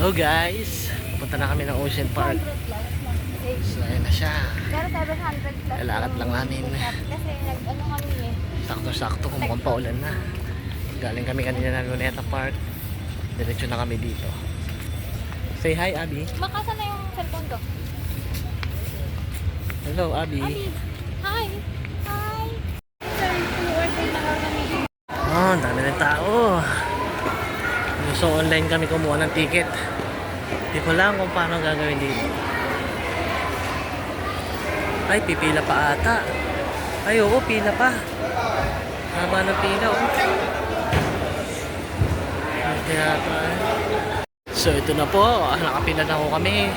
Hello guys, pupunta na kami ng Ocean Park. So ayun na siya. Pero 700 plus. Lalakad lang namin. Kasi nag-ano kami eh. Sakto-sakto kung mukhang paulan na. Galing kami kanina ng Luneta Park. Diretso na kami dito. Say hi Abby. Makasa na yung cellphone ko. Hello Abby. Abby, hi. Hi. Sorry, order na kami. Oh, ang dami ng tao. So online kami kumuha ng ticket. Hindi ko lang kung paano gagawin dito. Ay, pipila pa ata. Ay, oo, pila pa. Haba ng pila, oh. Kaya pa. So, ito na po. Nakapila na po kami.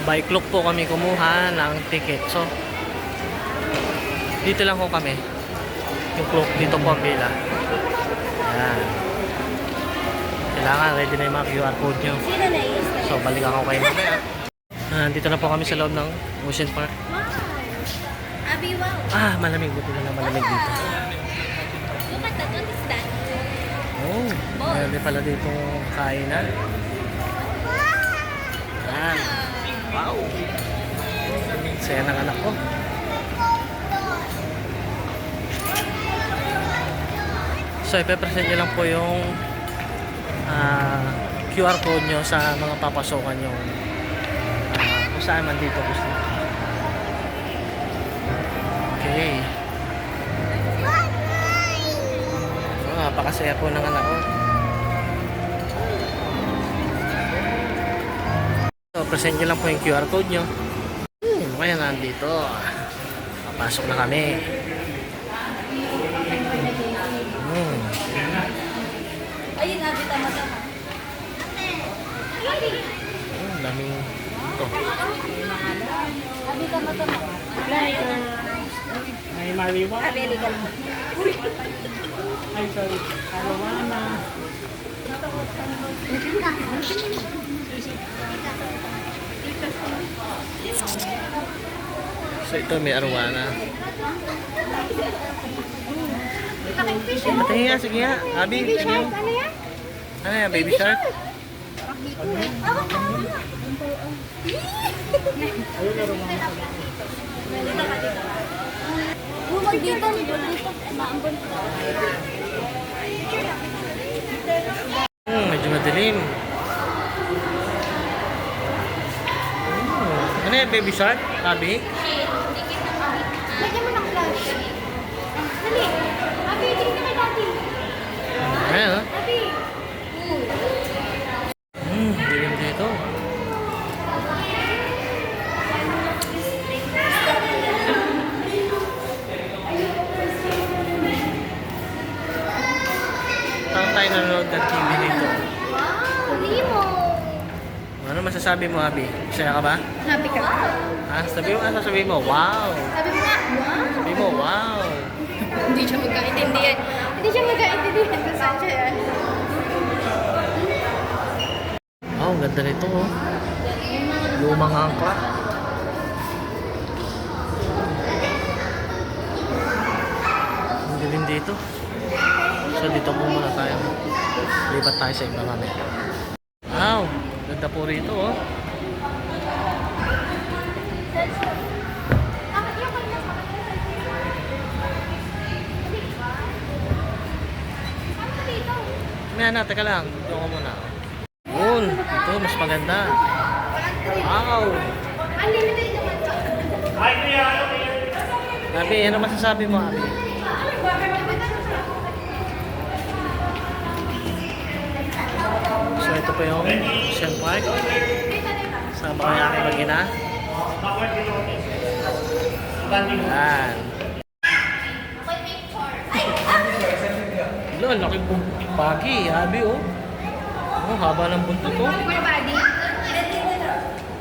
By clock po kami kumuha ng ticket. So, dito lang po kami. Yung clock, dito po ang pila. Ayan. Kailangan, ready na yung mga QR code nyo. Sino na is? So, balik ako kayo mamaya. Dito na po kami sa loob ng Ocean Park. Wow. Abby, wow. Ah, malamig. Buti na lang malamig dito. Look at that. What is that? Oh, meron pala dito kainan. Ayan. Wow. Saya ng anak ko. So, ipepresent nyo lang po yung QR code nyo sa mga papasokan nyo. Kung saan man dito gusto. Okay. Napakasaya po ng anak ko. So, present nyo lang po yung QR code nyo. Kaya nandito. Papasok na kami. Ayun, Abby, tama-tama. Daming ito. Abby, tama-tama. Ay, Mariwa. Abby, legal. Ay, sorry. Arawana. So ito may arwana. Paking-fish yun. Patingin nga, sige nga. Abi, Baby sige shark, mo. ano yan? Ano yan, baby shark? Huwag dito, dito. Maambon. Medyo madilim. Ano yan, baby shark? Abi? Lagyan mo ng flash. Dali. Abby, tingin ka kay daddy. Ayan, oh. Abby. Dilim dito. Parang tayo nanonood ng TV dito. Wow, Nemo. Ano masasabi mo, Abi? Masaya ka ba? Happy ka ba? Sabi mo, ano sabi mo? Wow! Sabi mo nga, wow. Sabi mo, wow! Hindi siya magkaintindihan. Hindi siya magkaintindihan kung saan siya yan. Oh, ang ganda nito, oh. Lumang angkla. Ang dilim dito. So, dito po muna tayo. Lipat tayo sa iba mamaya. Wow! Ganda po rito, oh. Ano, teka lang. Dito ko muna. Yun. Ito, mas maganda. Wow! Unlimited naman to. Abi, ano masasabi mo, Abi? So, ito po yung Ocean Park. Sama ko yung aking mag-ina. Yan. Wala, laki pong pagi. Abi, oh. Oh, haba ng buntot, oh. Your body.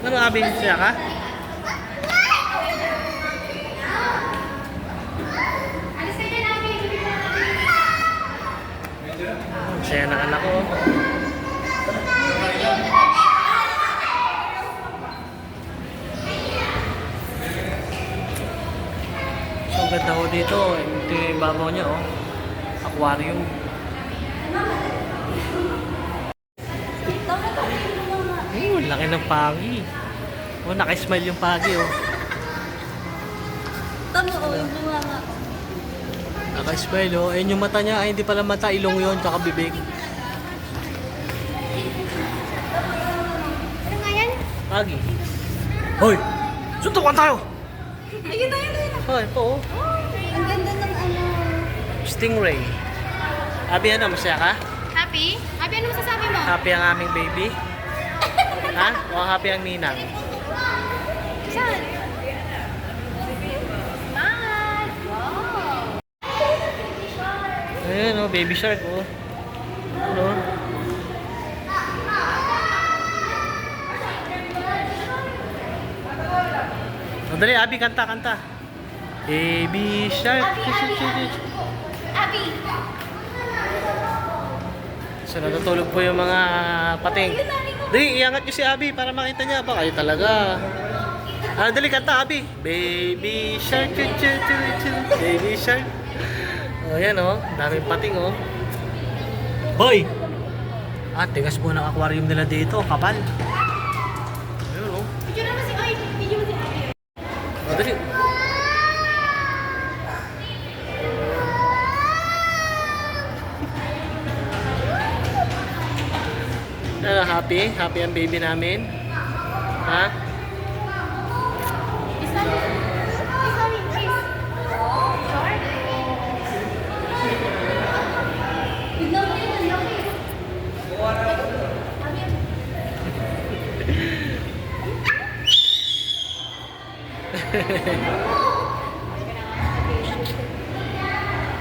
Ano, Abi, siya ka? Alis ka dyan, Abby. Saya ng anak ko. So, ang ganda ko dito. Ito yung ibabaw niya, oh. Aquarium. Tama-tama. Laki ng pagi. Oh, naka-smile yung pagi, oh. Tama o, yung bunganga. Naka-smile, oh. Ayun yung mata niya. Ay, hindi pala mata. Ilong yun, tsaka bibig. Ano nga yan? Pagi. Hoy! Suntukan tayo! Ayun na, ayun na. Hoy, po, oh. Ang ganda ng ano. Stingray. Abi, ano? Masaya ka? Happy? Happy, ano masasabi mo? Happy ang aming baby? Ha? O happy ang ninang? Saan? Smile! Wow! Ayun, oh. Baby shark, oh. Ano? Madali, Abi, kanta, kanta. Baby shark. Abby! So, natutulog po yung mga pating. Dali, iangat nyo si Abi para makita niya. Ba, kayo talaga. Ah, dali, kanta, Abi. Baby shark, chu chu chu chu. Baby shark. Oh, yan, oh. Daming pating, oh. Boy! Ah, tigas po ng aquarium nila dito. Kapal. Ayun, oh. Video naman si Oy. Video mo si Abby. Oh, dali. Ano, happy? Happy ang baby namin? Ha? Isa rin. Isa rin, please. Short? Bigla mo yun, ang laki. Abby,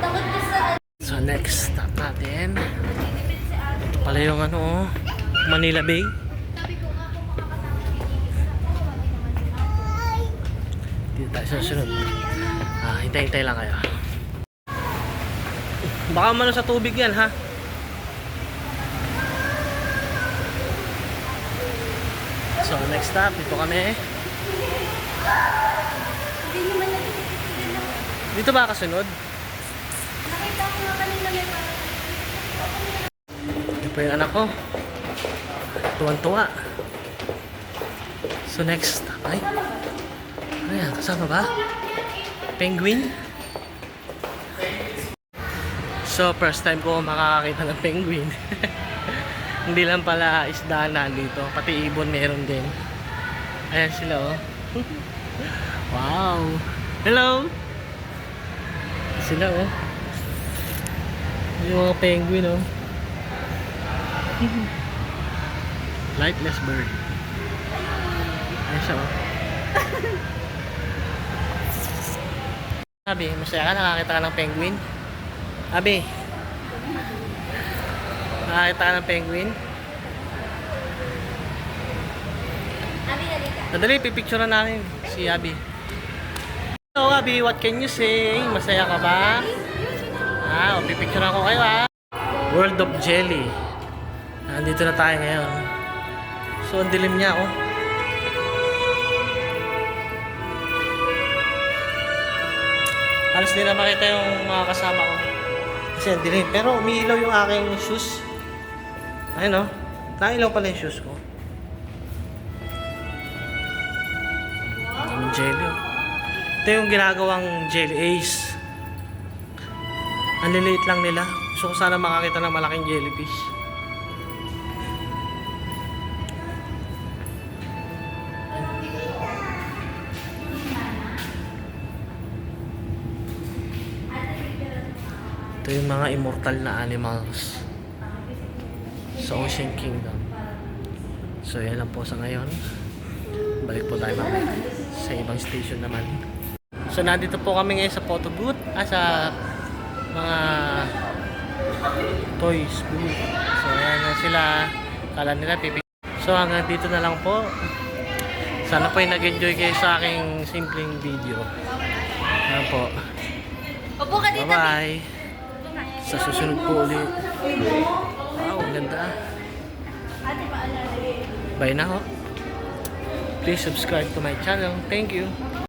takot ka sa So next stop natin. Ito pala yung ano, oh, Manila Bay. sabi ko nga kung makakasama Dito tayo sa sunod. Ah, hintay-hintay lang kayo. Baka mano sa tubig yan, ha? So next stop, dito kami. Hindi naman nagtititigil na. Dito ba kasunod? Nakita ko nga kanina may parang Ito po yung anak ko. Tuwan-tuwa. So next stop, ay. Ano yan? Kasama ba? Penguin? So first time ko makakakita ng penguin. Hindi lang pala isda na dito, pati ibon meron din. Ayan sila, oh. Wow! Hello! Sila, oh. Yung mga penguin, oh. Lightless bird. Ayan siya, oh. Abi, masaya ka? Nakakita ka ng penguin? Abi, nakakita ka ng penguin? Abby, halika. Nadali, pipicturean namin si Abi. Hello, Abi, what can you say? Masaya ka ba? Ah, pipicturean ko kayo, ha? World of Jelly. Nandito na tayo ngayon. So, ang dilim niya, oh. Halos din na makita yung mga kasama ko. Kasi ang dilim. Pero umiilaw yung aking shoes. Ayun, oh. Nailaw pala yung shoes ko. Ang jelly, oh. Ito yung ginagawang jelly ace. Ang liliit lang nila. Gusto ko sana makakita ng malaking jellyfish. Ito yung mga immortal na animals sa Ocean Kingdom. So yan lang po sa ngayon. Balik po tayo mamaya sa ibang station naman. So nandito po kami ngayon sa photo booth, sa mga toys booth. So ayan na sila. Kala nila pipig. So hanggang dito na lang po. Sana po ay nag-enjoy kayo sa aking simpleng video. Ayan po. Upo ka dito. Bye-bye. Sa susunod po ulit. Wow, ang ganda. Ate, paalala. Bye na ho. Please subscribe to my channel. Thank you.